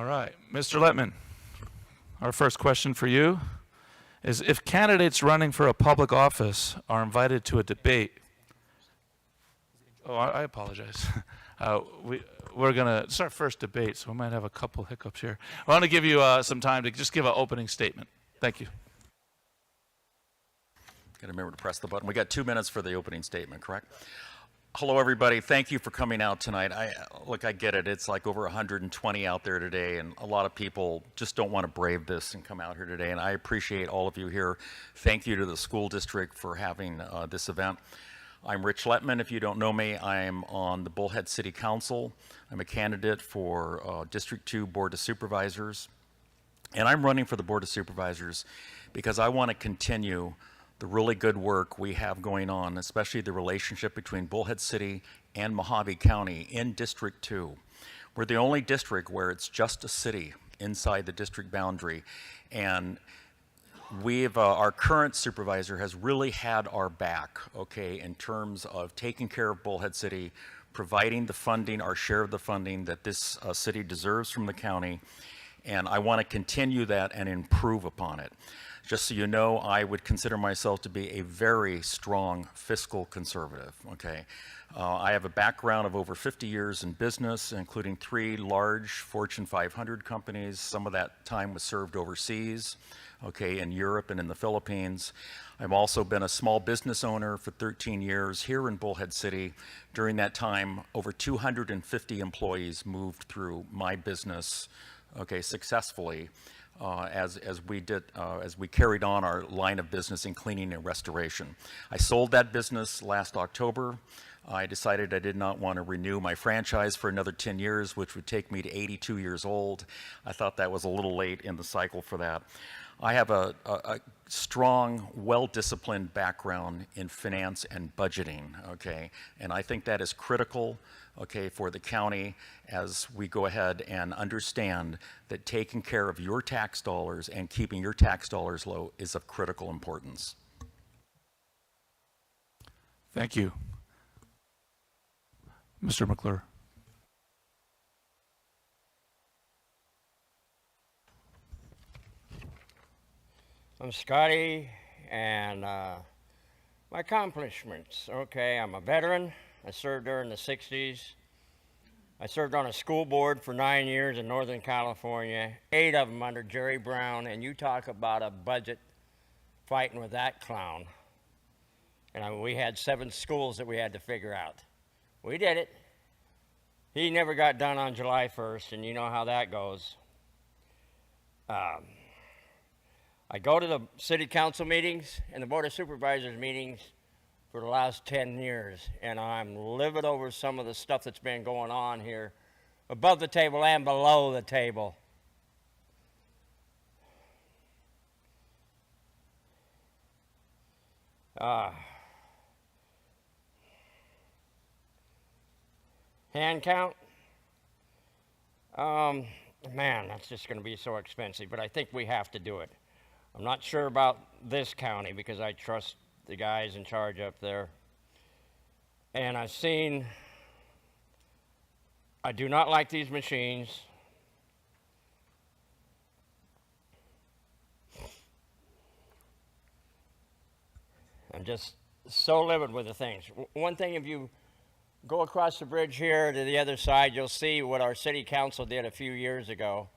All right, Mr. Letman, our first question for you is, if candidates running for a public office are invited to a debate, I apologize. We're going to start first debate, so we might have a couple hiccups here. I want to give you some time to just give an opening statement. Thank you. Got to remember to press the button. We got 2 minutes for the opening statement, correct? Hello, everybody. Thank you for coming out tonight. I get it. It's like over 120 out there today, and a lot of people just don't want to brave this and come out here today, and I appreciate all of you here. Thank you to the school district for having this event. I'm Rich Letman. If you don't know me, I'm on the Bullhead City Council. I'm a candidate for District 2 Board of Supervisors, and I'm running for the Board of Supervisors because I want to continue the really good work we have going on, especially the relationship between Bullhead City and Mohave County in District 2. We're the only district where it's just a city inside the district boundary, and our current supervisor has really had our back, okay, in terms of taking care of Bullhead City, providing the funding, our share of the funding that this city deserves from the county, and I want to continue that and improve upon it. Just so you know, I would consider myself to be a very strong fiscal conservative, okay? I have a background of over 50 years in business, including 3 large Fortune 500 companies. Some of that time was served overseas, okay, in Europe and in the Philippines. I've also been a small business owner for 13 years here in Bullhead City. During that time, over 250 employees moved through my business, okay, successfully. As we carried on our line of business in cleaning and restoration. I sold that business last October. I decided I did not want to renew my franchise for another 10 years, which would take me to 82 years old. I thought that was a little late in the cycle for that. I have a strong, well-disciplined background in finance and budgeting, okay? And I think that is critical, okay, for the county as we go ahead and understand that taking care of your tax dollars and keeping your tax dollars low is of critical importance. Thank you. Mr. McClure. I'm Scotty, and my accomplishments, okay, I'm a veteran. I served during the 60s. I served on a school board for 9 years in Northern California, 8 of them under Jerry Brown, and you talk about a budget fighting with that clown. And we had 7 schools that we had to figure out. We did it. He never got done on July 1st, and you know how that goes. I go to the city council meetings and the board of supervisors meetings for the last 10 years, and I'm livid over some of the stuff that's been going on here above the table and below the table. Hand count? Man, that's just going to be so expensive, but I think we have to do it. I'm not sure about this county because I trust the guys in charge up there. And I do not like these machines. I'm just so livid with the things. One thing, if you go across the bridge here to the other side, you'll see what our city council did a few years ago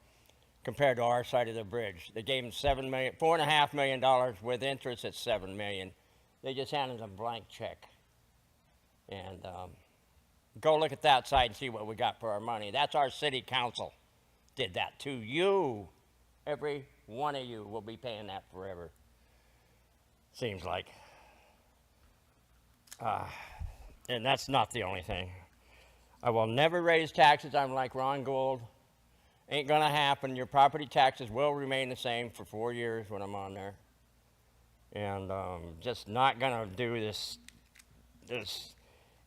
compared to our side of the bridge. They gave them $4.5 million with interest at $7 million. They just handed them a blank check. And go look at that side and see what we got for our money. That's our city council did that to you. Every one of you will be paying that forever. Seems like. And that's not the only thing. I will never raise taxes. I'm like Ron Gold. Ain't gonna happen. Your property taxes will remain the same for 4 years when I'm on there. And just not gonna do this. There's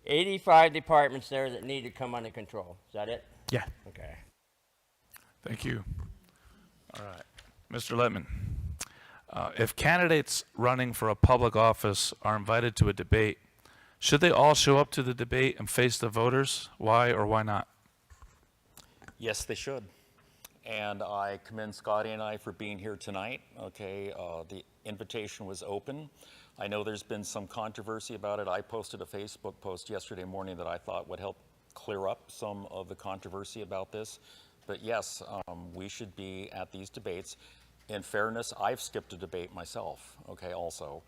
85 departments there that need to come under control. Is that it? Yeah. Okay. Thank you. All right. Mr. Letman, if candidates running for a public office are invited to a debate, should they all show up to the debate and face the voters? Why or why not? Yes, they should. And I commend Scotty and I for being here tonight. Okay, the invitation was open. I know there's been some controversy about it. I posted a Facebook post yesterday morning that I thought would help clear up some of the controversy about this. But yes, we should be at these debates. In fairness, I've skipped a debate myself, okay, also.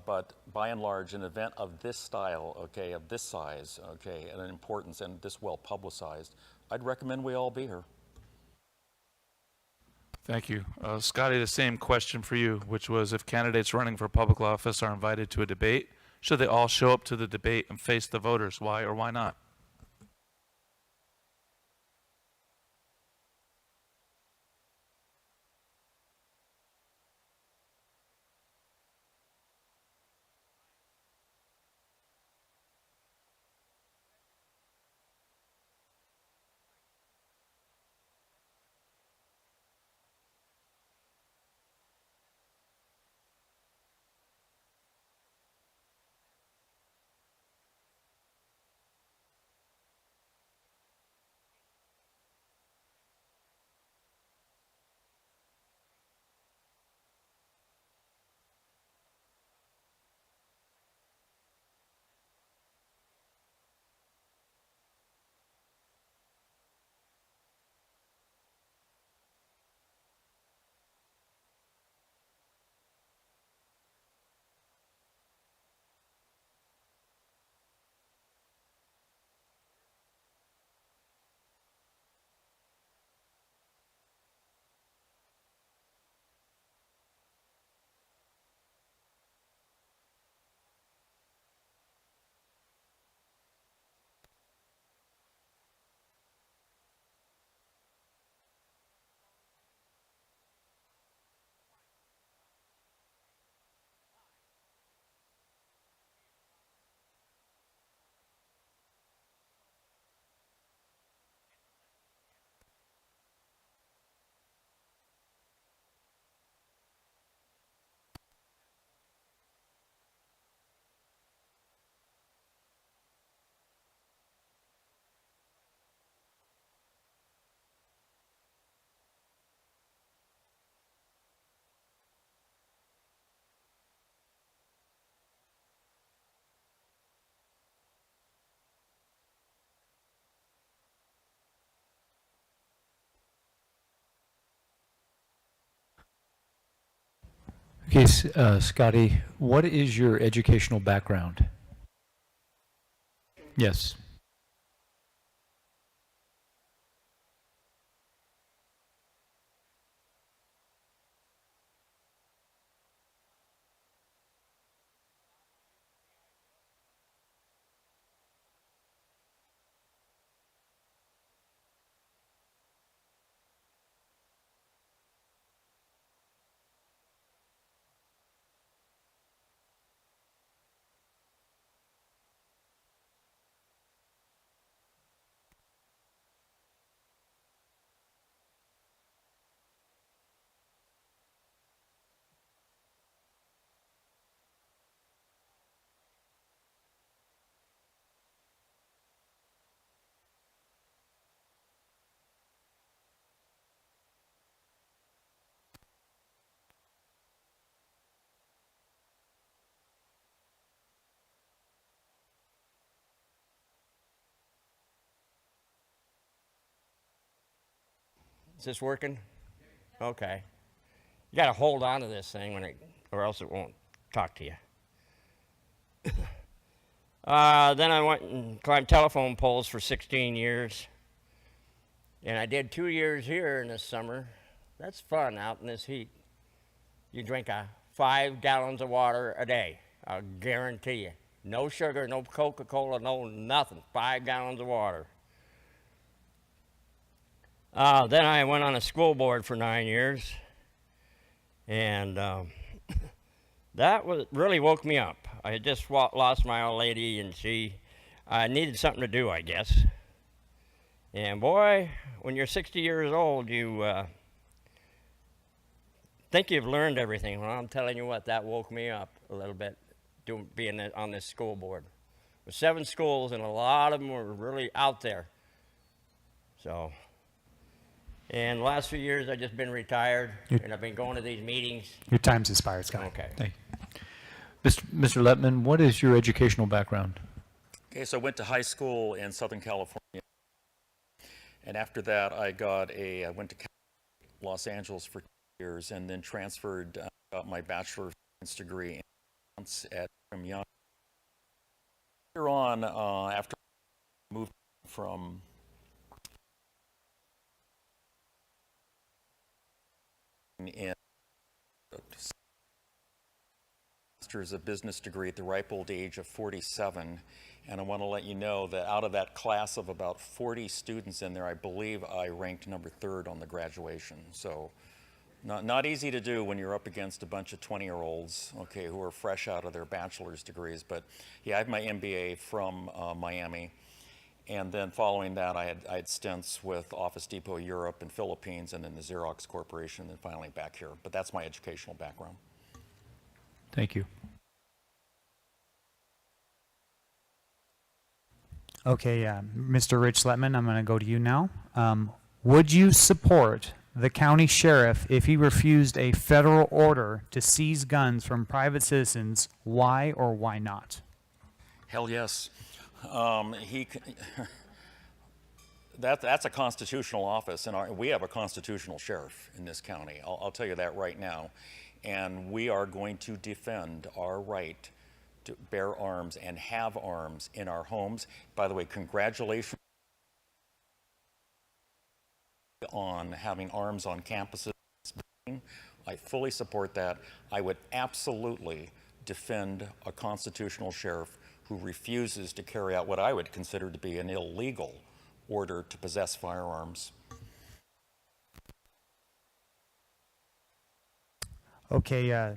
But by and large, an event of this style, okay, of this size, okay, and an importance and this well publicized, I'd recommend we all be here. Thank you. Scotty, the same question for you, which was if candidates running for public office are invited to a debate, should they all show up to the debate and face the voters? Why or why not? Okay, Scotty, what is your educational background? Yes. Is this working? Okay. You got to hold on to this thing or else it won't talk to you. Then I went and climbed telephone poles for 16 years. And I did 2 years here in this summer. That's fun out in this heat. You drink 5 gallons of water a day. I'll guarantee you. No sugar, no Coca-Cola, no nothing. 5 gallons of water. Then I went on a school board for 9 years. And that really woke me up. I had just lost my old lady, and she needed something to do, I guess. And boy, when you're 60 years old, you think you've learned everything. Well, I'm telling you what, that woke me up a little bit, being on this school board. With 7 schools, and a lot of them were really out there. So And the last few years, I've just been retired, and I've been going to these meetings. Your time's expired, Scott. Okay. Thank you. Mr. Letman, what is your educational background? Okay, so I went to high school in Southern California, and after that I went to Los Angeles for 2 years, and then transferred, got my Bachelor of Science degree in accounts at Young. Later on, after I moved from in master's of business degree at the ripe old age of 47, and I want to let you know that out of that class of about 40 students in there, I believe I ranked number 3rd on the graduation. So not easy to do when you're up against a bunch of 20-year-olds, okay, who are fresh out of their bachelor's degrees. But yeah, I have my MBA from Miami. And then following that, I had stints with Office Depot Europe and Philippines, and then the Xerox Corporation, and then finally back here. But that's my educational background. Thank you. Okay, Mr. Rich Letman, I'm going to go to you now. Would you support the county sheriff if he refused a federal order to seize guns from private citizens? Why or why not? Hell yes. That's a constitutional office, and we have a constitutional sheriff in this county. I'll tell you that right now. And we are going to defend our right to bear arms and have arms in our homes. By the way, congratulations on having arms on campuses. I fully support that. I would absolutely defend a constitutional sheriff who refuses to carry out what I would consider to be an illegal order to possess firearms. Okay,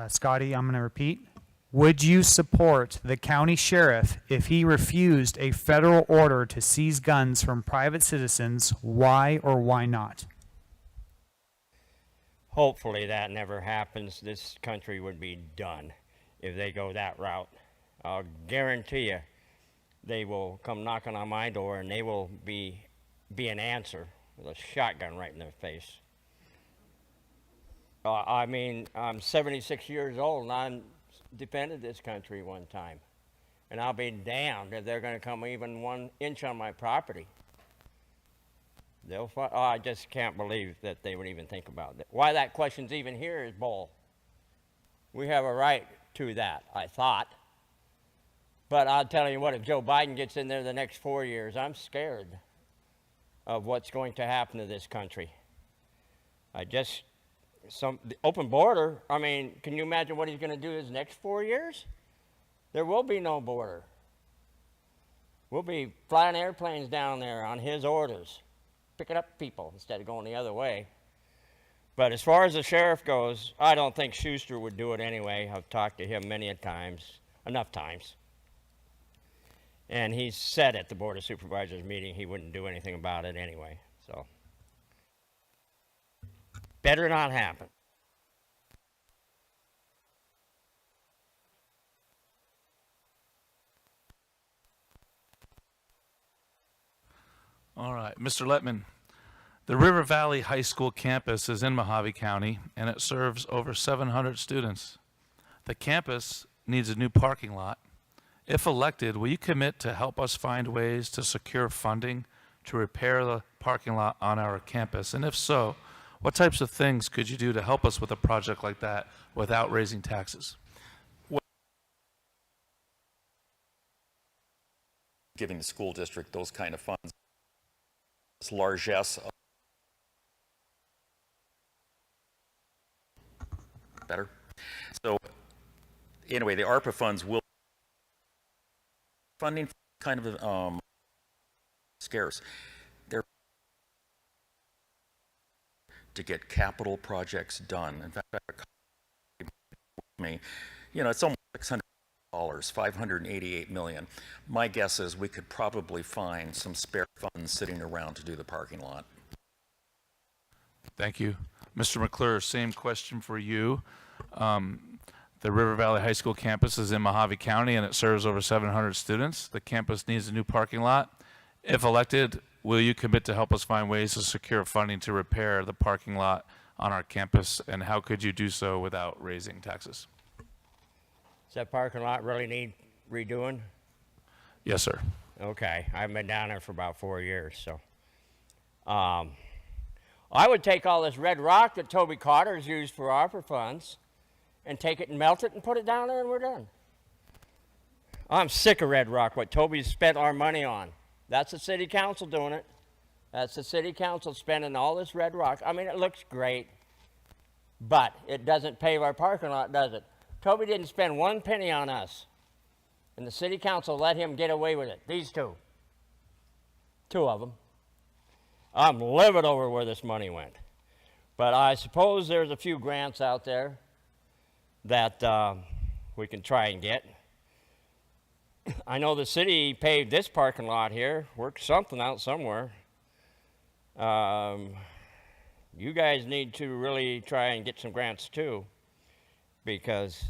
Scotty, I'm going to repeat. Would you support the county sheriff if he refused a federal order to seize guns from private citizens? Why or why not? Hopefully that never happens. This country would be done if they go that route. I'll guarantee you they will come knocking on my door, and they will be an answer with a shotgun right in their face. I mean, I'm 76 years old, and I defended this country one time. And I'll be damned if they're going to come even 1 inch on my property. I just can't believe that they would even think about it. Why that question's even here is bull. We have a right to that, I thought. But I'll tell you what, if Joe Biden gets in there the next 4 years, I'm scared of what's going to happen to this country. The open border, I mean, can you imagine what he's going to do his next 4 years? There will be no border. We'll be flying airplanes down there on his orders, picking up people instead of going the other way. But as far as the sheriff goes, I don't think Schuster would do it anyway. I've talked to him enough times. And he said at the Board of Supervisors meeting he wouldn't do anything about it anyway. So, better not happen. All right, Mr. Letman, the River Valley High School campus is in Mohave County, and it serves over 700 students. The campus needs a new parking lot. If elected, will you commit to help us find ways to secure funding to repair the parking lot on our campus? And if so, what types of things could you do to help us with a project like that without raising taxes? Giving the school district those kind of funds. This largesse. Better. So anyway, the ARPA funds will funding kind of scarce. They're to get capital projects done. In fact, it's almost $600, $588 million. My guess is we could probably find some spare funds sitting around to do the parking lot. Thank you. Mr. McClure, same question for you. The River Valley High School campus is in Mohave County, and it serves over 700 students. The campus needs a new parking lot. If elected, will you commit to help us find ways to secure funding to repair the parking lot on our campus, and how could you do so without raising taxes? Does that parking lot really need redoing? Yes, sir. Okay, I've been down there for about 4 years, so. I would take all this red rock that Toby Carter's used for ARPA funds and take it and melt it and put it down there and we're done. I'm sick of red rock, what Toby's spent our money on. That's the city council doing it. That's the city council spending all this red rock. I mean, it looks great, but it doesn't pave our parking lot, does it? Toby didn't spend 1 penny on us, and the city council let him get away with it. These two of them. I'm livid over where this money went. But I suppose there's a few grants out there that we can try and get. I know the city paved this parking lot here, worked something out somewhere. You guys need to really try and get some grants too, because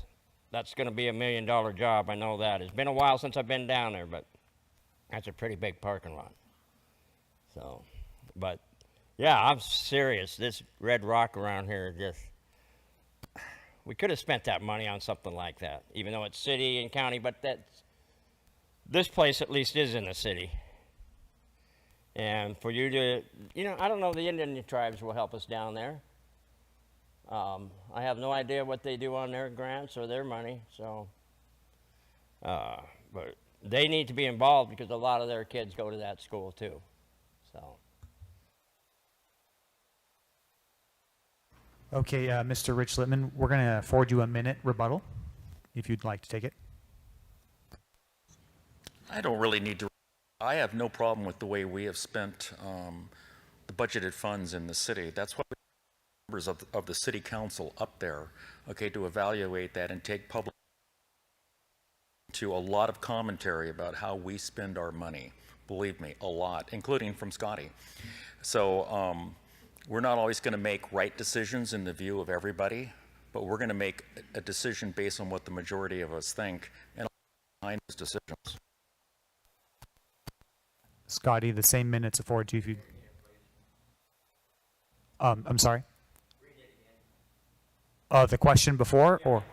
that's going to be $1 million job. I know that. It's been a while since I've been down there, but that's a pretty big parking lot. So, but yeah, I'm serious. This red rock around here, just, we could have spent that money on something like that, even though it's city and county, but this place at least is in the city. And for you to, I don't know, the Indian tribes will help us down there. I have no idea what they do on their grants or their money, so, but they need to be involved because a lot of their kids go to that school too, so. Okay, Mr. Rich Littman, we're going to afford you a minute rebuttal, if you'd like to take it. I don't really need to. I have no problem with the way we have spent the budgeted funds in the city. That's why we have members of the city council up there, okay, to evaluate that and take public to a lot of commentary about how we spend our money. Believe me, a lot, including from Scotty. So we're not always going to make right decisions in the view of everybody, but we're going to make a decision based on what the majority of us think and behind those decisions. Scotty, the same minutes afforded to you if you... I'm sorry? The question before, or?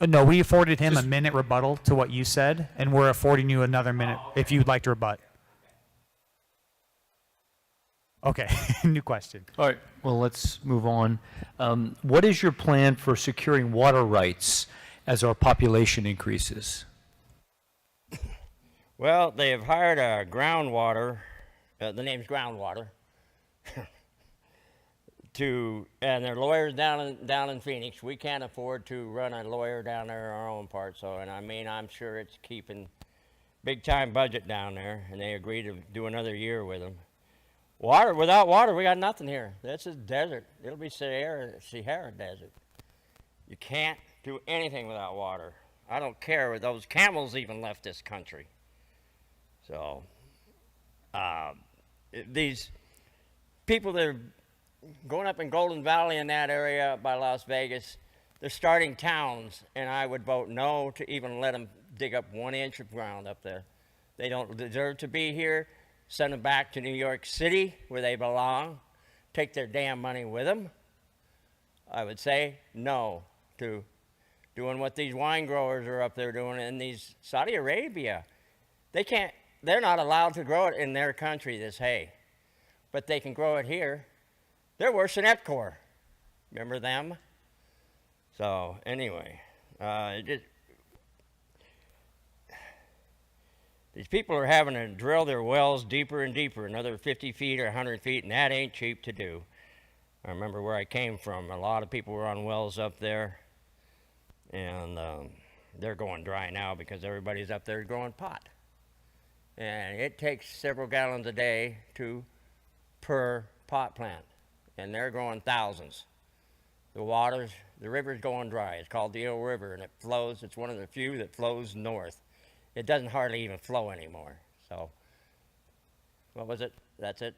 No, we afforded him a minute rebuttal to what you said, and we're affording you another minute if you'd like to rebut. Okay, new question. All right, well, let's move on. What is your plan for securing water rights as our population increases? Well, they have hired a groundwater, the name's Groundwater, and their lawyers down in Phoenix. We can't afford to run a lawyer down there in our own part, so, and I mean, I'm sure it's keeping big time budget down there, and they agreed to do another year with them. Water, without water, we got nothing here. This is desert. It'll be Sahara Desert. You can't do anything without water. I don't care. Those camels even left this country. So, these people that are going up in Golden Valley in that area by Las Vegas, they're starting towns, and I would vote no to even let them dig up 1 inch of ground up there. They don't deserve to be here. Send them back to New York City, where they belong. Take their damn money with them. I would say no to doing what these wine growers are up there doing in these Saudi Arabia. They're not allowed to grow it in their country, this hay, but they can grow it here. They're worse than Epcor. Remember them? So anyway, these people are having to drill their wells deeper and deeper, another 50 feet or 100 feet, and that ain't cheap to do. I remember where I came from. A lot of people were on wells up there, and they're going dry now because everybody's up there growing pot. And it takes several gallons a day per pot plant, and they're growing thousands. The river's going dry. It's called the Eel River, and it flows. It's one of the few that flows north. It doesn't hardly even flow anymore. So, what was it? That's it?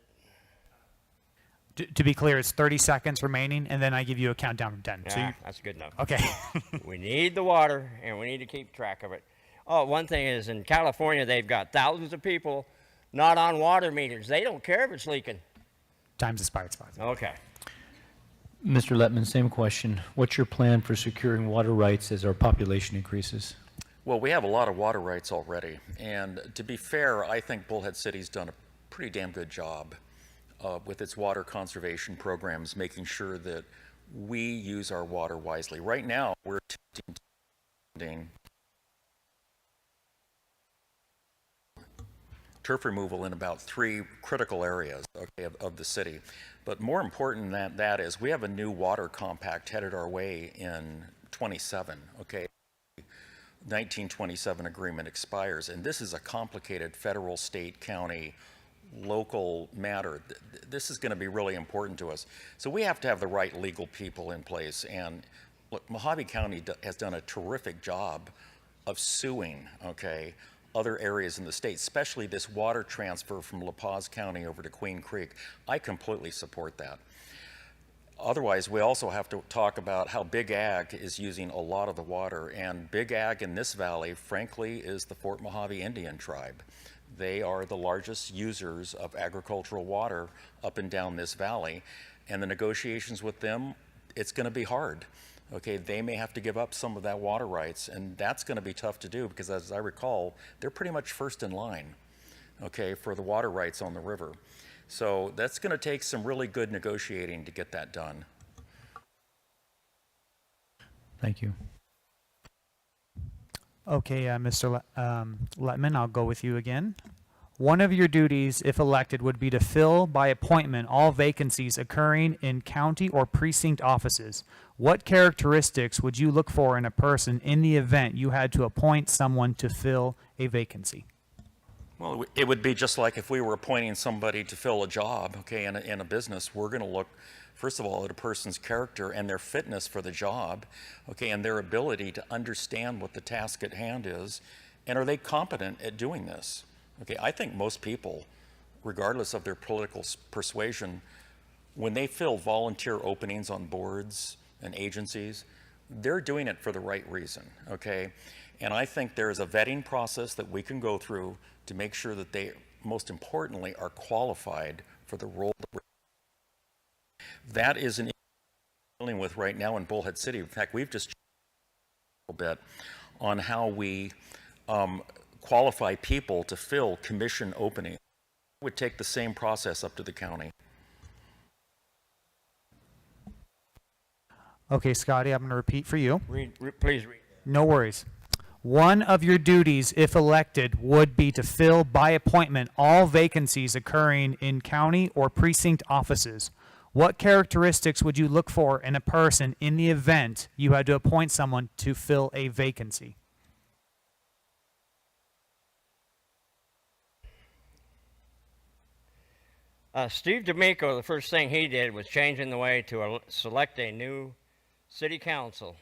To be clear, it's 30 seconds remaining, and then I give you a countdown from 10. Yeah, So that's good enough. okay. We need the water, and we need to keep track of it. Oh, one thing is in California, they've got thousands of people not on water meters. They don't care if it's leaking. Time's expired, Supervisor. Okay. Mr. Letman, same question. What's your plan for securing water rights as our population increases? Well, we have a lot of water rights already, and to be fair, I think Bullhead City's done a pretty damn good job with its water conservation programs, making sure that we use our water wisely. Right now, we're attempting turf removal in about 3 critical areas, okay, of the city. But more important than that is we have a new water compact headed our way in 27, okay? 1927 agreement expires, and this is a complicated federal, state, county, local matter. This is going to be really important to us. So we have to have the right legal people in place, and look, Mohave County has done a terrific job of suing, okay, other areas in the state, especially this water transfer from La Paz County over to Queen Creek. I completely support that. Otherwise, we also have to talk about how Big Ag is using a lot of the water, and Big Ag in this valley, frankly, is the Fort Mohave Indian tribe. They are the largest users of agricultural water up and down this valley, and the negotiations with them, it's going to be hard. Okay, they may have to give up some of that water rights, and that's going to be tough to do because, as I recall, they're pretty much first in line, okay, for the water rights on the river. So that's going to take some really good negotiating to get that done. Thank you. Okay, Mr. Letman, I'll go with you again. One of your duties, if elected, would be to fill by appointment all vacancies occurring in county or precinct offices. What characteristics would you look for in a person in the event you had to appoint someone to fill a vacancy? Well, it would be just like if we were appointing somebody to fill a job, okay, in a business. We're going to look, first of all, at a person's character and their fitness for the job, okay, and their ability to understand what the task at hand is, and are they competent at doing this? Okay, I think most people, regardless of their political persuasion, when they fill volunteer openings on boards and agencies, they're doing it for the right reason, okay? And I think there's a vetting process that we can go through to make sure that they, most importantly, are qualified for the role that is an issue we're dealing with right now in Bullhead City. In fact, we've just a little bit on how we qualify people to fill commission openings. It would take the same process up to the county. Okay, Scotty, I'm going to repeat for you. Please read. No worries. One of your duties, if elected, would be to fill by appointment all vacancies occurring in county or precinct offices. What characteristics would you look for in a person in the event you had to appoint someone to fill a vacancy? Steve D'Amico, the first thing he did was changing the way to select a new city council.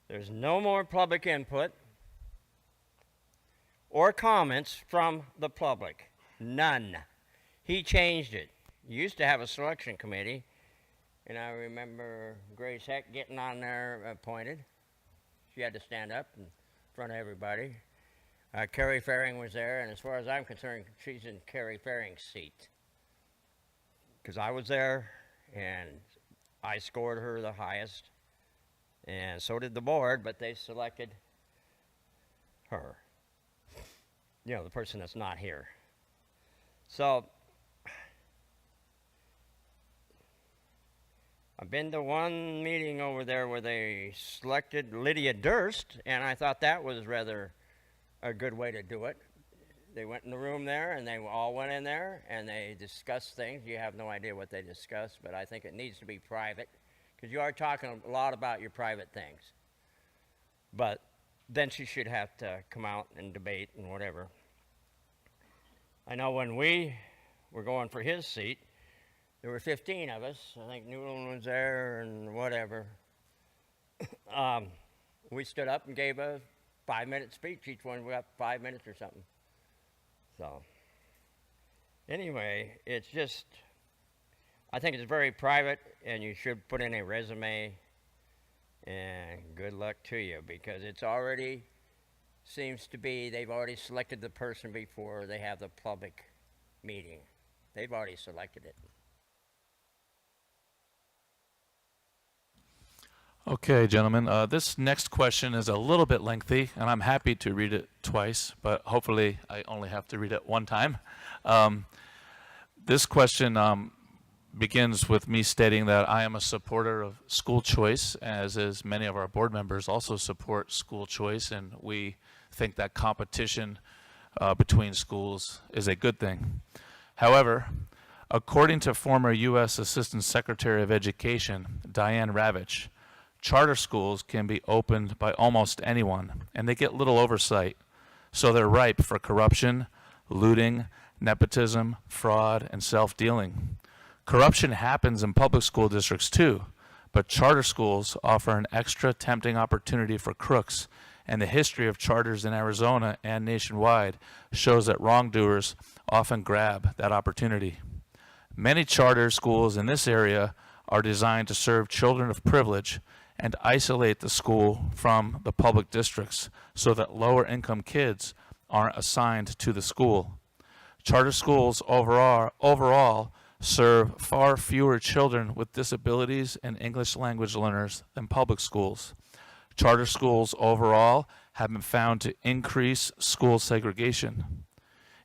There's no more public input or comments from the public. None. He changed it. You used to have a selection committee, and I remember Grace Heck getting on there appointed. She had to stand up in front of everybody. Carrie Faring was there, and as far as I'm concerned, she's in Carrie Faring's seat. Because I was there, and I scored her the highest, and so did the board, but they selected her. You know, the person that's not here. So, I've been to one meeting over there where they selected Lydia Durst, and I thought that was rather a good way to do it. They went in the room there, and they all went in there, and they discussed things. You have no idea what they discussed, but I think it needs to be private, because you are talking a lot about your private things. But then she should have to come out and debate and whatever. I know when we were going for his seat, there were 15 of us. I think Newland was there and whatever. We stood up and gave a 5-minute speech. Each one got 5 minutes or something. So, anyway, it's just, I think it's very private, and you should put in a resume, and good luck to you, because it's already seems to be they've already selected the person before they have the public meeting. They've already selected it. Okay, gentlemen, this next question is a little bit lengthy, and I'm happy to read it twice, but hopefully I only have to read it one time. This question begins with me stating that I am a supporter of school choice, as is many of our board members also support school choice, and we think that competition between schools is a good thing. However, according to former U.S. Assistant Secretary of Education, Diane Ravitch, charter schools can be opened by almost anyone, and they get little oversight, so they're ripe for corruption, looting, nepotism, fraud, and self-dealing. Corruption happens in public school districts too, but charter schools offer an extra tempting opportunity for crooks, and the history of charters in Arizona and nationwide shows that wrongdoers often grab that opportunity. Many charter schools in this area are designed to serve children of privilege and isolate the school from the public districts so that lower income kids aren't assigned to the school. Charter schools overall serve far fewer children with disabilities and English language learners than public schools. Charter schools overall have been found to increase school segregation.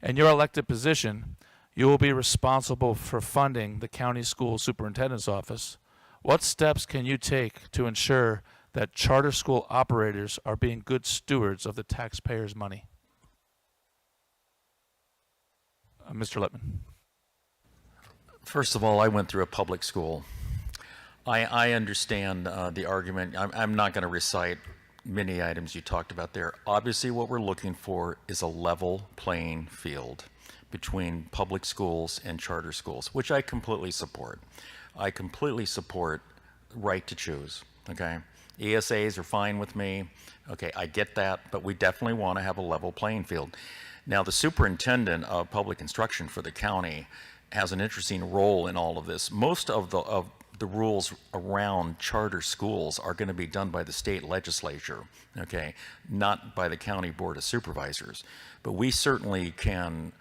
In your elected position, you will be responsible for funding the county school superintendent's office. What steps can you take to ensure that charter school operators are being good stewards of the taxpayers' money? Mr. Lippman. First of all, I went through a public school. I understand the argument. I'm not going to recite many items you talked about there. Obviously, what we're looking for is a level playing field between public schools and charter schools, which I completely support. I completely support right to choose, okay? ESAs are fine with me. Okay, I get that, but we definitely want to have a level playing field. Now, the superintendent of public instruction for the county has an interesting role in all of this. Most of the rules around charter schools are going to be done by the state legislature, okay, not by the county board of supervisors. But we certainly can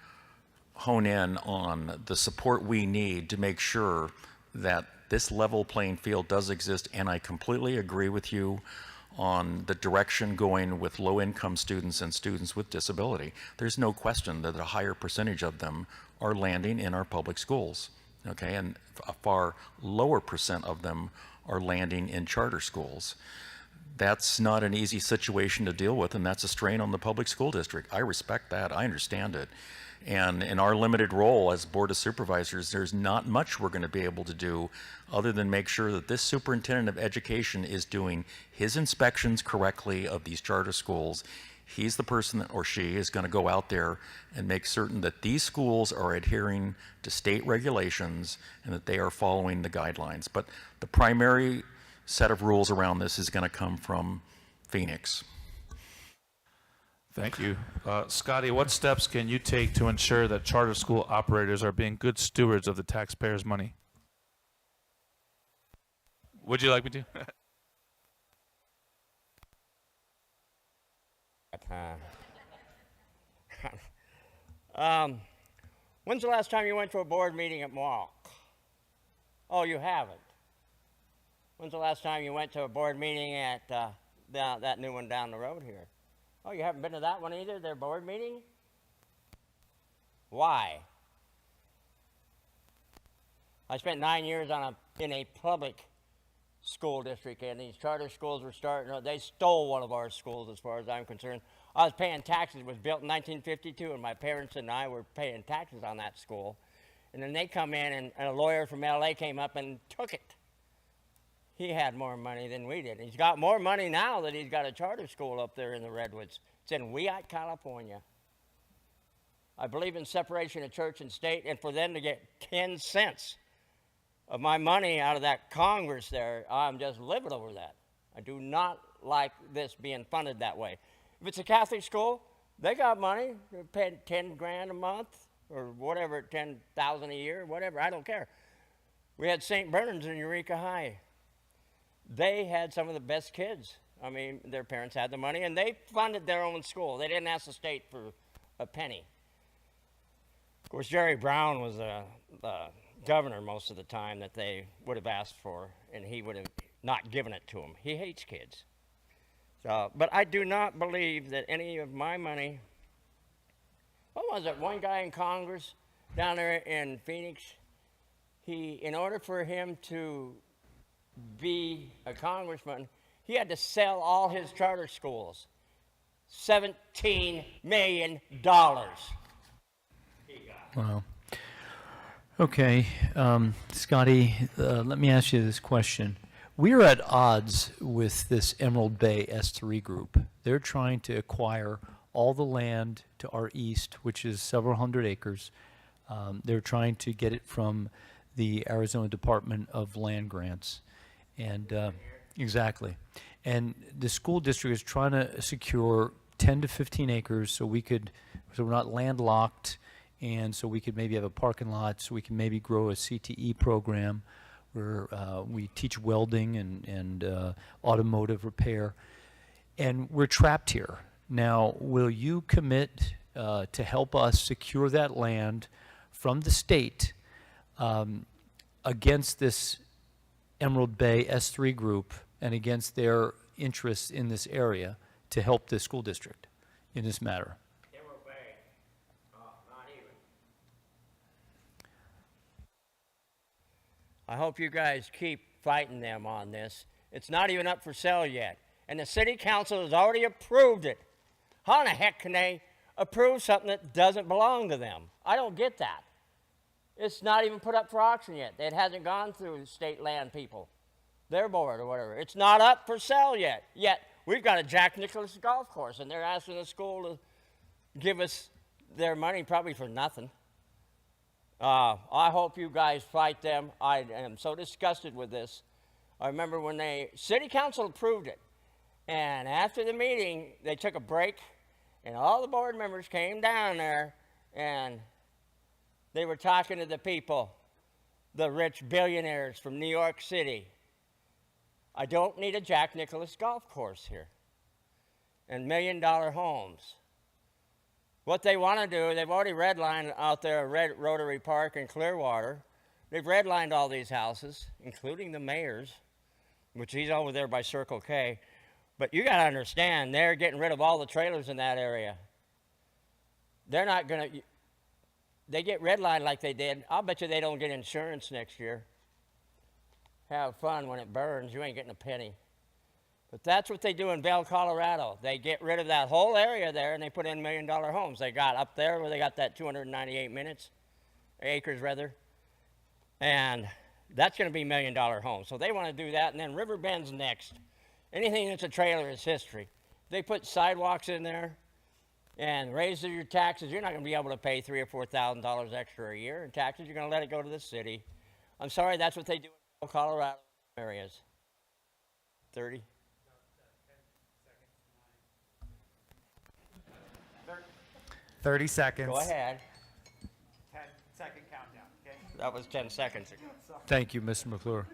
hone in on the support we need to make sure that this level playing field does exist, and I completely agree with you on the direction going with low-income students and students with disability. There's no question that a higher percentage of them are landing in our public schools, okay, and a far lower percent of them are landing in charter schools. That's not an easy situation to deal with, and that's a strain on the public school district. I respect that. I understand it. And in our limited role as Board of Supervisors, there's not much we're going to be able to do other than make sure that this superintendent of education is doing his inspections correctly of these charter schools. He's the person, or she, is going to go out there and make certain that these schools are adhering to state regulations and that they are following the guidelines. But the primary set of rules around this is going to come from Phoenix. Thank you. Scotty, what steps can you take to ensure that charter school operators are being good stewards of the taxpayers' money? Would you like me to? When's the last time you went to a board meeting at Mohave? Oh, you haven't. When's the last time you went to a board meeting at that new one down the road here? Oh, you haven't been to that one either, their board meeting? Why? I spent 9 years in a public school district, and these charter schools were starting. They stole one of our schools, as far as I'm concerned. I was paying taxes. It was built in 1952, and my parents and I were paying taxes on that school. And then they come in, and a lawyer from LA came up and took it. He had more money than we did. He's got more money now that he's got a charter school up there in the Redwoods. It's in Weihai, California. I believe in separation of church and state, and for them to get 10 cents of my money out of that Congress there, I'm just livid over that. I do not like this being funded that way. If it's a Catholic school, they got money. They're paying 10 grand a month or whatever, 10,000 a year, whatever, I don't care. We had St. Bernard's in Eureka High. They had some of the best kids. I mean, their parents had the money, and they funded their own school. They didn't ask the state for a penny. Of course, Jerry Brown was the governor most of the time that they would have asked for, and he would have not given it to them. He hates kids. So, but I do not believe that any of my money. What was it? One guy in Congress down there in Phoenix, in order for him to be a congressman, he had to sell all his charter schools. $17 million. Wow. Okay, Scotty, let me ask you this question. We are at odds with this Emerald Bay S3 group. They're trying to acquire all the land to our east, which is several hundred acres. They're trying to get it from the Arizona Department of Land Grants. And exactly. And the school district is trying to secure 10 to 15 acres so we're not landlocked, and so we could maybe have a parking lot, so we can maybe grow a CTE program where we teach welding and automotive repair. And we're trapped here. Now, will you commit to help us secure that land from the state against this Emerald Bay S3 group and against their interests in this area to help the school district in this matter? Emerald Bay, not even. I hope you guys keep fighting them on this. It's not even up for sale yet, and the city council has already approved it. How in the heck can they approve something that doesn't belong to them? I don't get that. It's not even put up for auction yet. It hasn't gone through state land people, their board or whatever. It's not up for sale yet. Yet we've got a Jack Nicklaus golf course, and they're asking the school to give us their money probably for nothing. I hope you guys fight them. I am so disgusted with this. I remember when city council approved it, and after the meeting, they took a break, and all the board members came down there, and they were talking to the people, the rich billionaires from New York City. I don't need a Jack Nicklaus golf course here and $1 million homes. What they want to do, they've already redlined out there at Rotary Park in Clearwater. They've redlined all these houses, including the mayor's, which he's over there by Circle K. But you got to understand, they're getting rid of all the trailers in that area. They're not going to, they get redlined like they did. I'll bet you they don't get insurance next year. Have fun when it burns. You ain't getting a penny. But that's what they do in Vail, Colorado. They get rid of that whole area there, and they put in $1 million homes. They got up there where they got that 298 acres rather. And that's going to be $1 million homes. So they want to do that, and then River Bend's next. Anything that's a trailer is history. They put sidewalks in there and raise your taxes. You're not going to be able to pay $3,000 or $4,000 extra a year in taxes. You're going to let it go to the city. I'm sorry, that's what they do in Colorado areas. 30. 30 seconds. Go ahead. 10-second countdown, okay? That was 10 seconds ago. Thank you, Mr. McClure.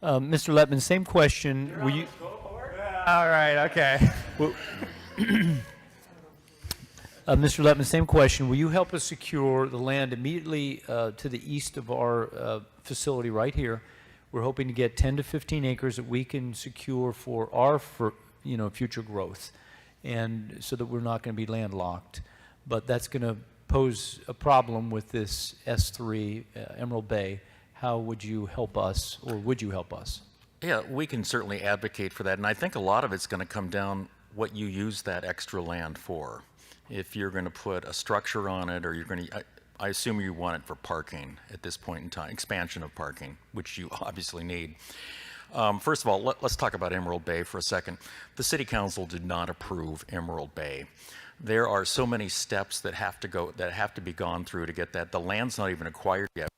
Mr. Letman, same question. Will you? All right, okay. Mr. Letman, same question. Will you help us secure the land immediately to the east of our facility right here? We're hoping to get 10 to 15 acres that we can secure for our future growth, and so that we're not going to be landlocked. But that's going to pose a problem with this S3 Emerald Bay. How would you help us, or would you help us? Yeah, we can certainly advocate for that, and I think a lot of it's going to come down what you use that extra land for. If you're going to put a structure on it, or you're going to, I assume you want it for parking at this point in time, expansion of parking, which you obviously need. First of all, let's talk about Emerald Bay for a second. The City Council did not approve Emerald Bay. There are so many steps that have to be gone through to get that. The land's not even acquired yet.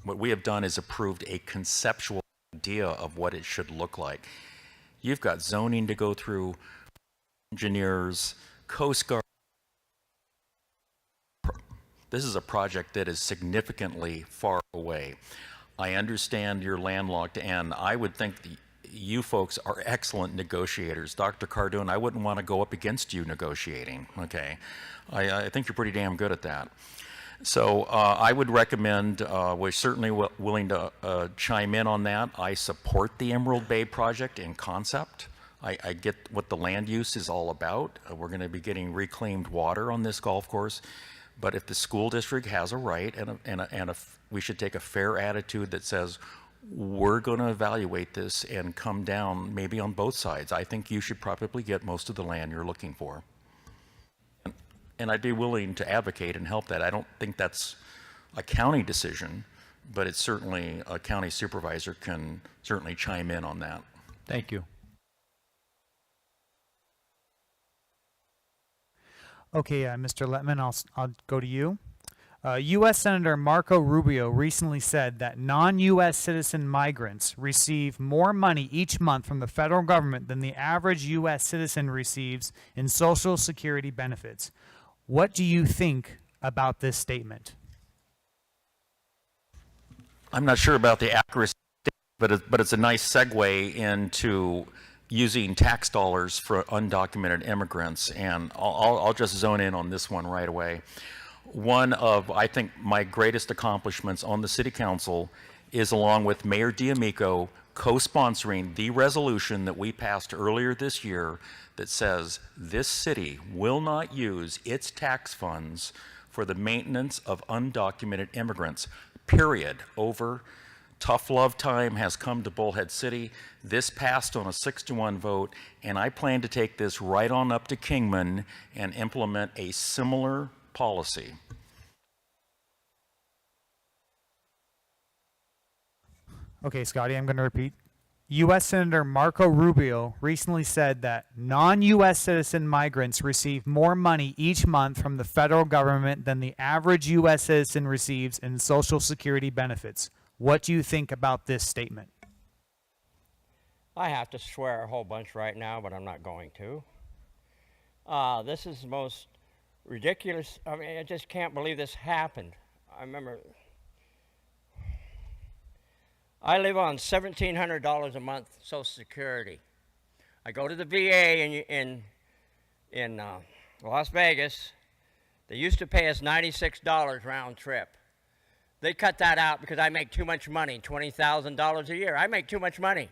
What we have done is approved a conceptual idea of what it should look like. You've got zoning to go through, engineers, Coast Guard. This is a project that is significantly far away. I understand you're landlocked, and I would think you folks are excellent negotiators. Dr. Cardoon, I wouldn't want to go up against you negotiating, okay? I think you're pretty damn good at that. So I would recommend, we're certainly willing to chime in on that. I support the Emerald Bay project in concept. I get what the land use is all about. We're going to be getting reclaimed water on this golf course. But if the school district has a right we should take a fair attitude that says, we're going to evaluate this and come down maybe on both sides. I think you should probably get most of the land you're looking for. And I'd be willing to advocate and help that. I don't think that's a county decision, but it's certainly a county supervisor can certainly chime in on that. Thank you. Okay, Mr. Letman, I'll go to you. U.S. Senator Marco Rubio recently said that non-U.S. citizen migrants receive more money each month from the federal government than the average U.S. citizen receives in Social Security benefits. What do you think about this statement? I'm not sure about the accuracy, but it's a nice segue into using tax dollars for undocumented immigrants, and I'll just zone in on this one right away. One of, I think, my greatest accomplishments on the City Council is, along with Mayor D'Amico, co-sponsoring the resolution that we passed earlier this year that says this city will not use its tax funds for the maintenance of undocumented immigrants, period. Over. Tough love time has come to Bullhead City. This passed on a 6-1 vote, and I plan to take this right on up to Kingman and implement a similar policy. Okay, Scotty, I'm going to repeat. U.S. Senator Marco Rubio recently said that non-U.S. citizen migrants receive more money each month from the federal government than the average U.S. citizen receives in Social Security benefits. What do you think about this statement? I have to swear a whole bunch right now, but I'm not going to. This is the most ridiculous. I mean, I just can't believe this happened. I remember I live on $1,700 a month Social Security. I go to the VA in Las Vegas. They used to pay us $96 round trip. They cut that out because I make too much money, $20,000 a year. I make too much money,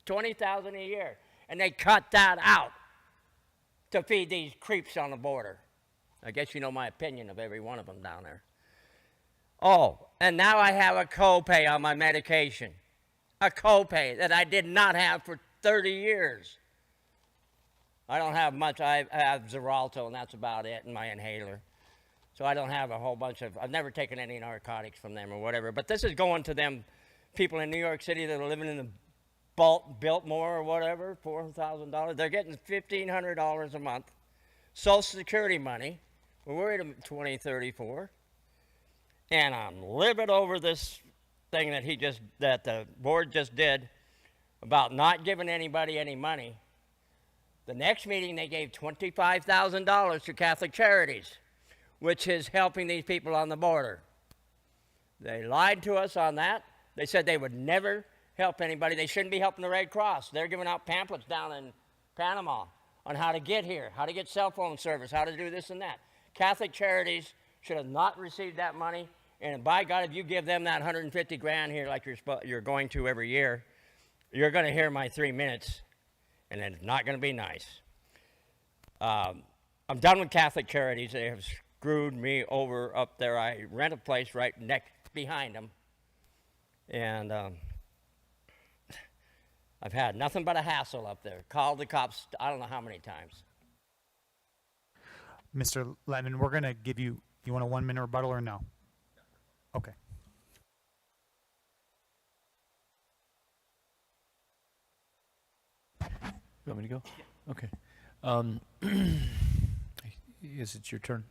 $20,000 a year. And they cut that out to feed these creeps on the border. I guess you know my opinion of every one of them down there. Oh, and now I have a copay on my medication. A copay that I did not have for 30 years. I don't have much. I have Xarelto, and that's about it, and my inhaler. So I don't have a whole bunch of, I've never taken any narcotics from them or whatever. But this is going to them people in New York City that are living in the Biltmore or whatever, $4,000. They're getting $1,500 a month. Social Security money. We're worried about 2034. And I'm livid over this thing that the board just did about not giving anybody any money. The next meeting, they gave $25,000 to Catholic Charities, which is helping these people on the border. They lied to us on that. They said they would never help anybody. They shouldn't be helping the Red Cross. They're giving out pamphlets down in Panama on how to get here, how to get cell phone service, how to do this and that. Catholic Charities should have not received that money. And by God, if you give them that 150 grand here like you're going to every year, you're going to hear my 3 minutes, and it's not going to be nice. I'm done with Catholic Charities. They have screwed me over up there. I rent a place right behind them, and I've had nothing but a hassle up there. Called the cops I don't know how many times. Mr. Letman, we're going to give you want a 1-minute rebuttal or no? Okay. You want me to go? Yeah. Okay. Is it your turn?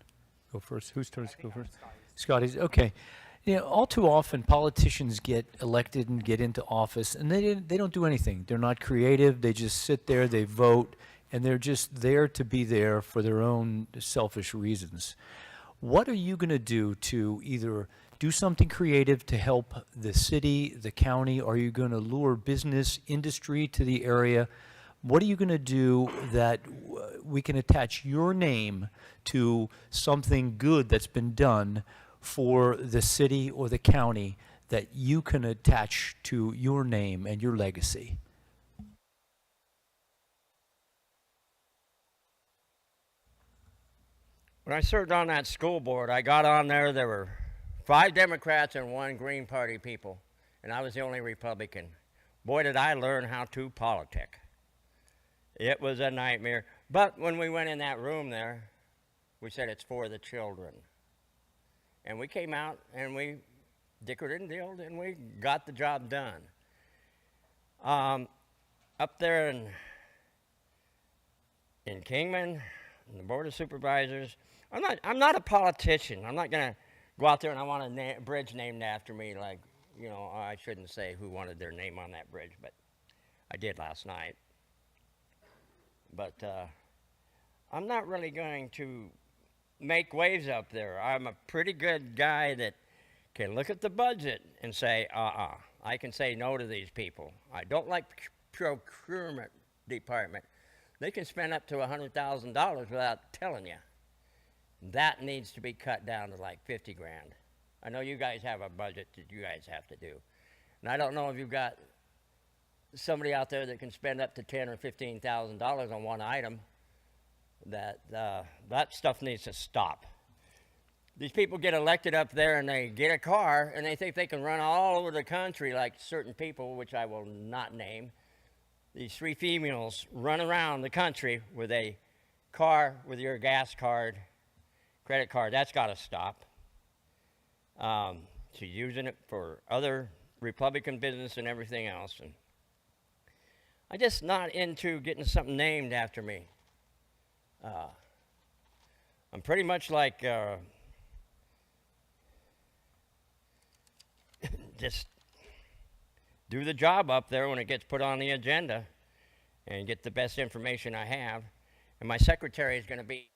Go first. Whose turn is to go first? Scotty's. Okay. You know, all too often politicians get elected and get into office, and they don't do anything. They're not creative. They just sit there. They vote, and they're just there to be there for their own selfish reasons. What are you going to do to either do something creative to help the city, the county? Are you going to lure business, industry to the area? What are you going to do that we can attach your name to something good that's been done for the city or the county that you can attach to your name and your legacy? When I served on that school board, I got on there were 5 Democrats and 1 Green Party people, and I was the only Republican. Boy, did I learn how to politic. It was a nightmare. But when we went in that room there, we said it's for the children. And we came out and we dickered and dealed and we got the job done. Up there in Kingman, in the Board of Supervisors, I'm not a politician. I'm not going to go out there and I want a bridge named after me, like, you know, I shouldn't say who wanted their name on that bridge, but I did last night. But I'm not really going to make waves up there. I'm a pretty good guy that can look at the budget and say, I can say no to these people. I don't like procurement department. They can spend up to $100,000 without telling you. That needs to be cut down to like 50 grand. I know you guys have a budget that you guys have to do. And I don't know if you've got somebody out there that can spend up to $10,000 or $15,000 on one item. That stuff needs to stop. These people get elected up there and they get a car and they think they can run all over the country like certain people, which I will not name. These 3 females run around the country with a car with your gas card, credit card. That's got to stop. She's using it for other Republican business and everything else. And I'm just not into getting something named after me. I'm pretty much like just do the job up there when it gets put on the agenda and get the best information I have. And my secretary is going to be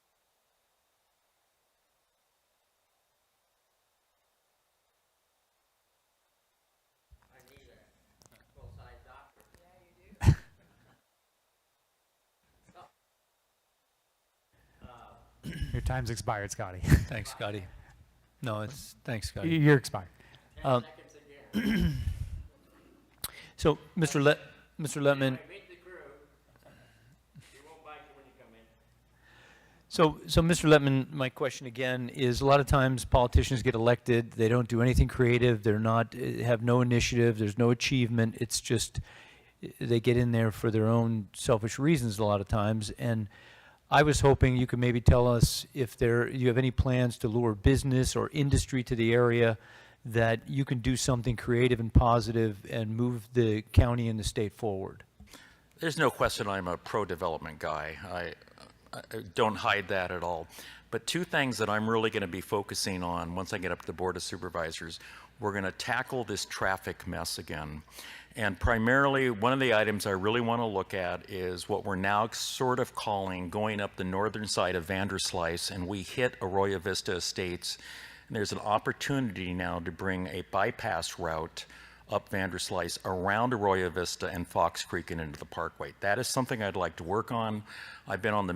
Your time's expired, Scotty. Thanks, Scotty. No, thanks, Scotty. You're expired. So, Mr. Letman, so Mr. Letman, my question again is: a lot of times politicians get elected, they don't do anything creative, they're not have no initiative, there's no achievement. It's just they get in there for their own selfish reasons a lot of times. And I was hoping you could maybe tell us if you have any plans to lure business or industry to the area, that you can do something creative and positive and move the county and the state forward. There's no question I'm a pro-development guy. I don't hide that at all. But 2 things that I'm really going to be focusing on once I get up to the Board of Supervisors, we're going to tackle this traffic mess again. And primarily, one of the items I really want to look at is what we're now sort of calling going up the northern side of Vanderslice, and we hit Arroyo Vista Estates. And there's an opportunity now to bring a bypass route up Vanderslice around Arroyo Vista and Fox Creek and into the Parkway. That is something I'd like to work on. I've been on the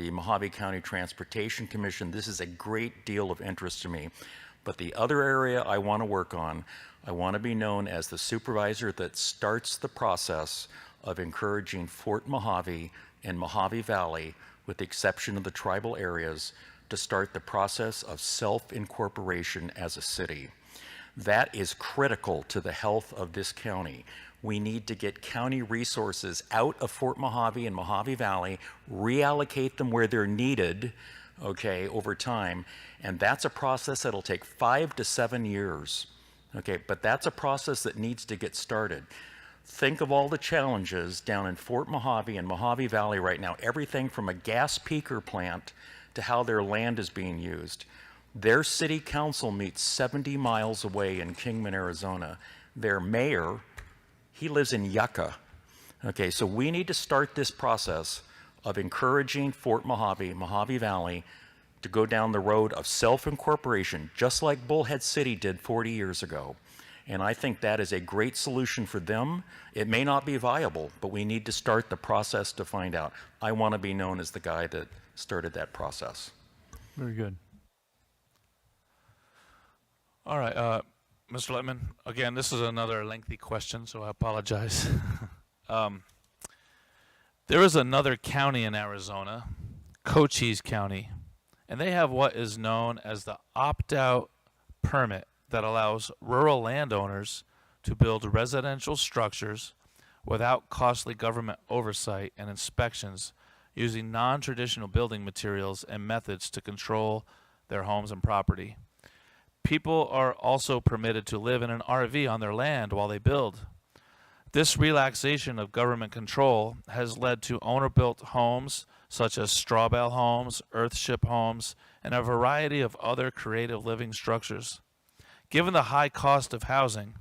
Mohave County Transportation Commission. This is a great deal of interest to me. But the other area I want to work on, I want to be known as the supervisor that starts the process of encouraging Fort Mohave and Mohave Valley, with the exception of the tribal areas, to start the process of self-incorporation as a city. That is critical to the health of this county. We need to get county resources out of Fort Mohave and Mohave Valley, reallocate them where they're needed, okay, over time. And that's a process that'll take 5 to 7 years. Okay, but that's a process that needs to get started. Think of all the challenges down in Fort Mohave and Mohave Valley right now, everything from a gas peaker plant to how their land is being used. Their city council meets 70 miles away in Kingman, Arizona. Their mayor, he lives in Yucca. Okay, so we need to start this process of encouraging Fort Mohave, Mohave Valley, to go down the road of self-incorporation, just like Bullhead City did 40 years ago. And I think that is a great solution for them. It may not be viable, but we need to start the process to find out. I want to be known as the guy that started that process. Very good. All right, Mr. Letman, again, this is another lengthy question, so I apologize. There is another county in Arizona, Cochise County, and they have what is known as the opt-out permit that allows rural landowners to build residential structures without costly government oversight and inspections using non-traditional building materials and methods to control their homes and property. People are also permitted to live in an RV on their land while they build. This relaxation of government control has led to owner-built homes such as straw bale homes, earthship homes, and a variety of other creative living structures. Given the high cost of housing,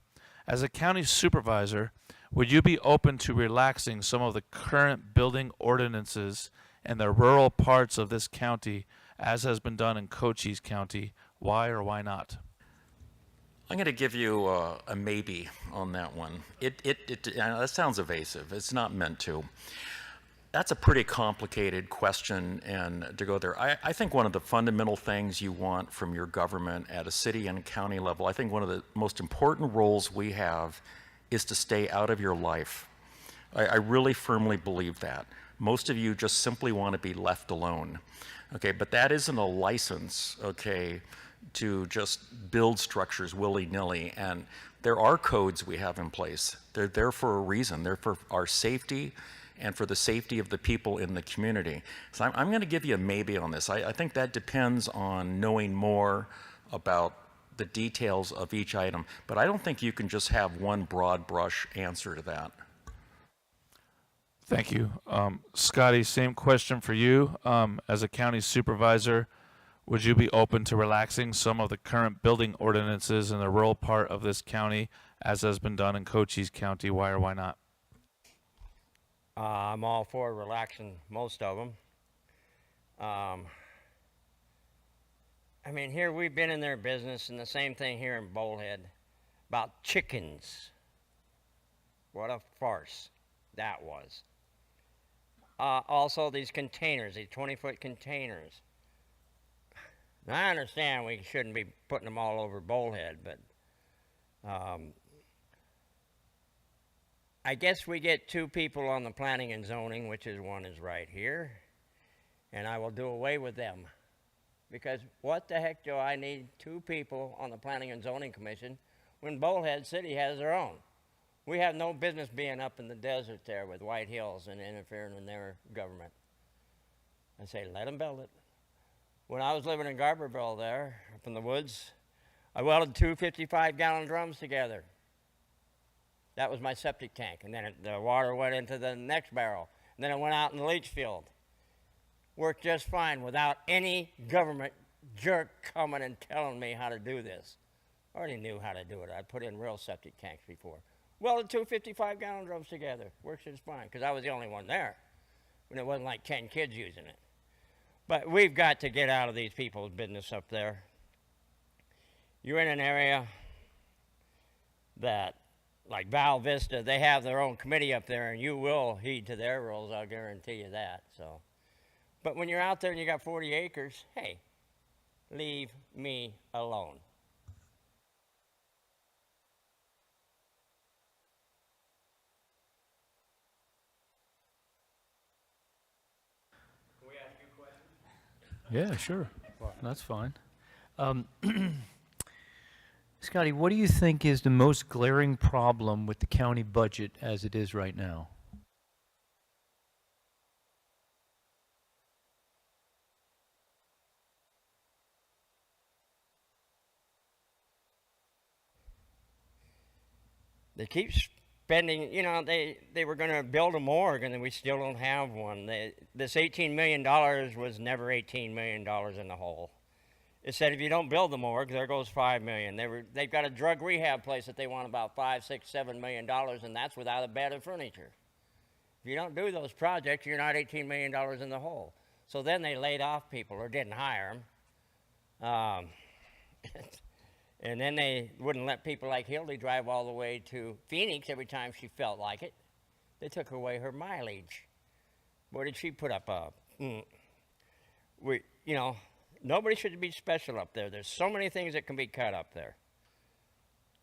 as a county supervisor, would you be open to relaxing some of the current building ordinances in the rural parts of this county, as has been done in Cochise County? Why or why not? I'm going to give you a maybe on that one. That sounds evasive. It's not meant to. That's a pretty complicated question, and to go there, I think one of the fundamental things you want from your government at a city and county level, I think one of the most important roles we have is to stay out of your life. I really firmly believe that. Most of you just simply want to be left alone. Okay, but that isn't a license, okay, to just build structures willy-nilly. And there are codes we have in place. They're there for a reason. They're for our safety and for the safety of the people in the community. So I'm going to give you a maybe on this. I think that depends on knowing more about the details of each item, but I don't think you can just have one broad brush answer to that. Thank you. Scotty, same question for you. As a county supervisor, would you be open to relaxing some of the current building ordinances in the rural part of this county, as has been done in Cochise County? Why or why not? I'm all for relaxing most of them. I mean, here we've been in their business, and the same thing here in Bullhead about chickens. What a farce that was. Also, these containers, these 20-foot containers. Now, I understand we shouldn't be putting them all over Bullhead, but I guess we get two people on the planning and zoning, which is one is right here, and I will do away with them. Because what the heck do I need two people on the Planning and Zoning Commission when Bullhead City has their own? We have no business being up in the desert there with White Hills and interfering in their government. I say, let them build it. When I was living in Garberville there, up in the woods, I welded two 55-gallon drums together. That was my septic tank. And then the water went into the next barrel. And then it went out in the leach field. Worked just fine without any government jerk coming and telling me how to do this. I already knew how to do it. I put in real septic tanks before. Welded two 55-gallon drums together. Works just fine, because I was the only one there. When it wasn't like 10 kids using it. But we've got to get out of these people's business up there. You're in an area that, like Val Vista, they have their own committee up there, and you will heed to their rules, I'll guarantee you that. So, but when you're out there and you got 40 acres, hey, leave me alone. Can we ask you a question? Yeah, sure. That's fine. Scotty, what do you think is the most glaring problem with the county budget as it is right now? They keep spending, you know, they were going to build a morgue, and then we still don't have one. This $18 million was never $18 million in the hole. It said if you don't build the morgue, there goes $5 million. They've got a drug rehab place that they want about $5, $6, $7 million, and that's without a bed of furniture. If you don't do those projects, you're not $18 million in the hole. So then they laid off people or didn't hire them. And then they wouldn't let people like Hildy drive all the way to Phoenix every time she felt like it. They took away her mileage. What did she put up? Nobody should be special up there. There's so many things that can be cut up there.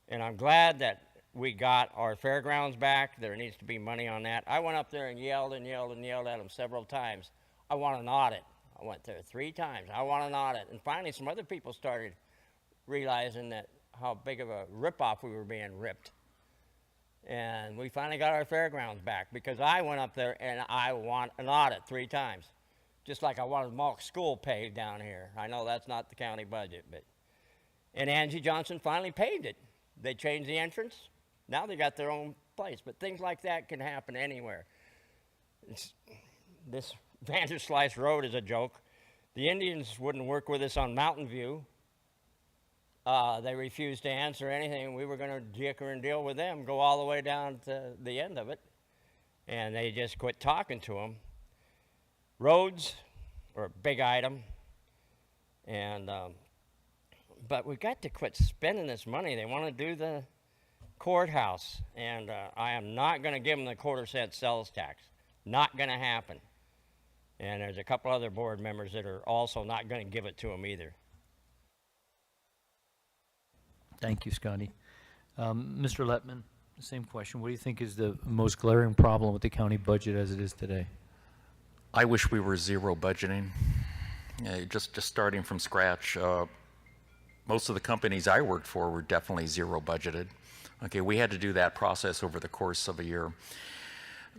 And I'm glad that we got our fairgrounds back. There needs to be money on that. I went up there and yelled and yelled and yelled at them several times. I want an audit. I went there 3 times. I want an audit. And finally, some other people started realizing that how big of a ripoff we were being ripped. And we finally got our fairgrounds back because I went up there and I want an audit 3 times. Just like I wanted Malk School paved down here. I know that's not the county budget, but. And Angie Johnson finally paved it. They changed the entrance. Now they got their own place. But things like that can happen anywhere. This Vanderslice Road is a joke. The Indians wouldn't work with us on Mountain View. They refused to answer anything. We were going to dicker and deal with them, go all the way down to the end of it. And they just quit talking to them. Roads are a big item. And, but we got to quit spending this money. They want to do the courthouse. And I am not going to give them the 1/4-cent sales tax. Not going to happen. And there's a couple other board members that are also not going to give it to them either. Thank you, Scotty. Mr. Letman, same question. What do you think is the most glaring problem with the county budget as it is today? I wish we were zero budgeting. Just starting from scratch. Most of the companies I worked for were definitely zero budgeted. Okay, we had to do that process over the course of a year.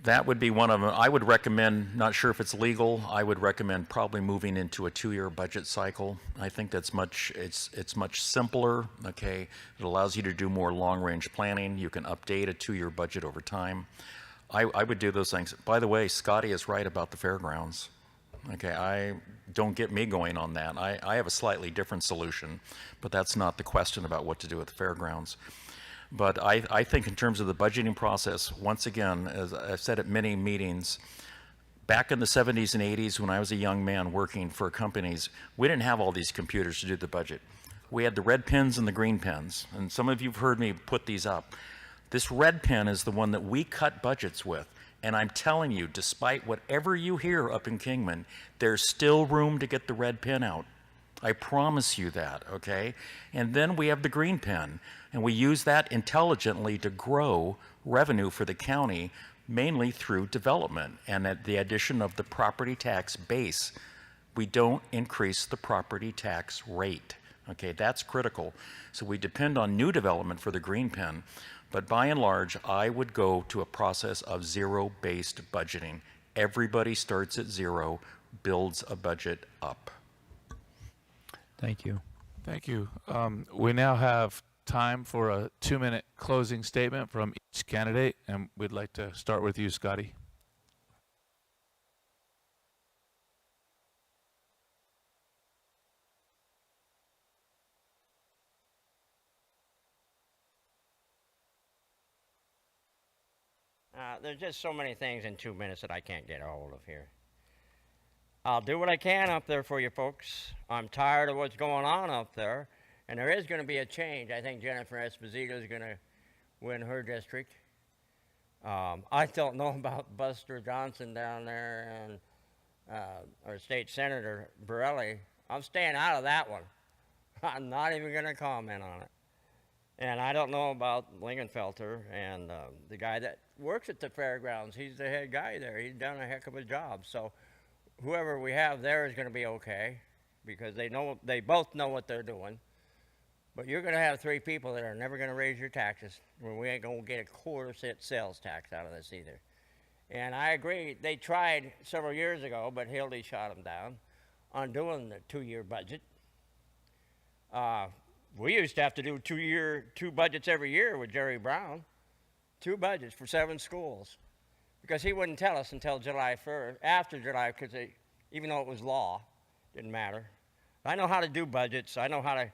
That would be one of them. I would recommend, not sure if it's legal, I would recommend probably moving into a 2-year budget cycle. I think that's it's much simpler, okay? It allows you to do more long-range planning. You can update a 2-year budget over time. I would do those things. By the way, Scotty is right about the fairgrounds. Okay, don't get me going on that. I have a slightly different solution, but that's not the question about what to do with the fairgrounds. But I think in terms of the budgeting process, once again, as I've said at many meetings, back in the 70s and 80s when I was a young man working for companies, we didn't have all these computers to do the budget. We had the red pens and the green pens, and some of you have heard me put these up. This red pen is the one that we cut budgets with. And I'm telling you, despite whatever you hear up in Kingman, there's still room to get the red pen out. I promise you that, okay? And then we have the green pen, and we use that intelligently to grow revenue for the county, mainly through development and at the addition of the property tax base. We don't increase the property tax rate, okay? That's critical. So we depend on new development for the green pen, but by and large, I would go to a process of zero-based budgeting. Everybody starts at zero, builds a budget up. Thank you. Thank you. We now have time for a 2-minute closing statement from each candidate, and we'd like to start with you, Scotty. There's just so many things in 2 minutes that I can't get a hold of here. I'll do what I can up there for you folks. I'm tired of what's going on up there, and there is going to be a change. I think Jennifer Esposito is going to win her district. I don't know about Buster Johnson down there and or State Senator Borelli. I'm staying out of that one. I'm not even going to comment on it. And I don't know about Lingenfelter and the guy that works at the fairgrounds. He's the head guy there. He's done a heck of a job. So whoever we have there is going to be okay because they both know what they're doing. But you're going to have 3 people that are never going to raise your taxes. We ain't going to get a 1/4-cent sales tax out of this either. And I agree. They tried several years ago, but Hildy shot them down on doing the 2-year budget. We used to have to do 2 budgets every year with Jerry Brown. 2 budgets for 7 schools. Because he wouldn't tell us until July 1st, after July, because even though it was law, didn't matter. I know how to do budgets. I know how to.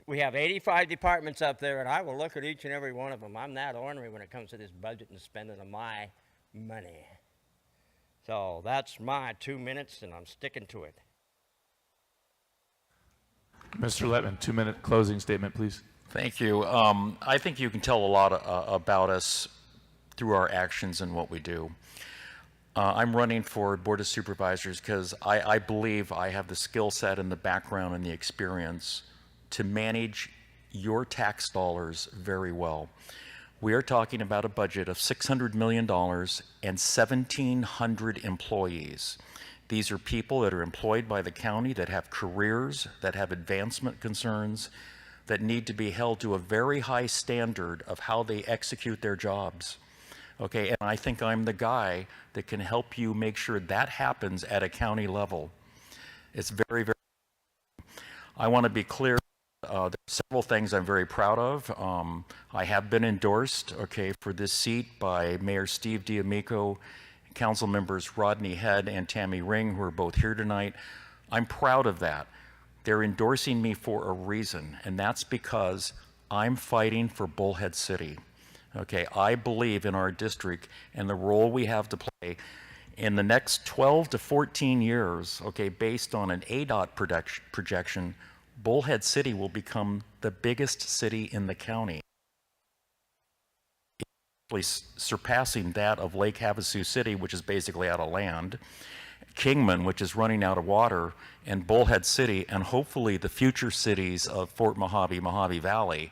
We have 85 departments up there, and I will look at each and every one of them. I'm that ornery when it comes to this budget and spending of my money. So that's my 2 minutes, and I'm sticking to it. Mr. Letman, 2-minute closing statement, please. Thank you. I think you can tell a lot about us through our actions and what we do. I'm running for Board of Supervisors because I believe I have the skill set and the background and the experience to manage your tax dollars very well. We are talking about a budget of $600 million and 1,700 employees. These are people that are employed by the county, that have careers, that have advancement concerns, that need to be held to a very high standard of how they execute their jobs. Okay, and I think I'm the guy that can help you make sure that happens at a county level. It's very, very, I want to be clear. There are several things I'm very proud of. I have been endorsed, okay, for this seat by Mayor Steve D'Amico, Council members Rodney Head and Tammy Ring, who are both here tonight. I'm proud of that. They're endorsing me for a reason, and that's because I'm fighting for Bullhead City. Okay, I believe in our district and the role we have to play in the next 12 to 14 years, okay, based on an ADOT projection, Bullhead City will become the biggest city in the county, surpassing that of Lake Havasu City, which is basically out of land, Kingman, which is running out of water, and Bullhead City, and hopefully the future cities of Fort Mohave, Mohave Valley.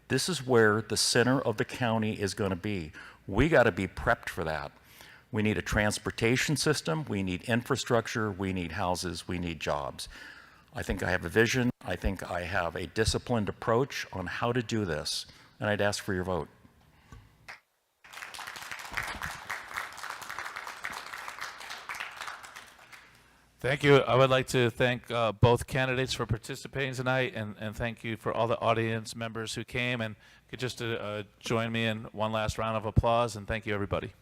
This is where the center of the county is going to be. We got to be prepped for that. We need a transportation system, we need infrastructure, we need houses, we need jobs. I think I have a vision. I think I have a disciplined approach on how to do this, and I'd ask for your vote. Thank you. I would like to thank both candidates for participating tonight, and thank you for all the audience members who came, and could just join me in one last round of applause, and thank you, everybody.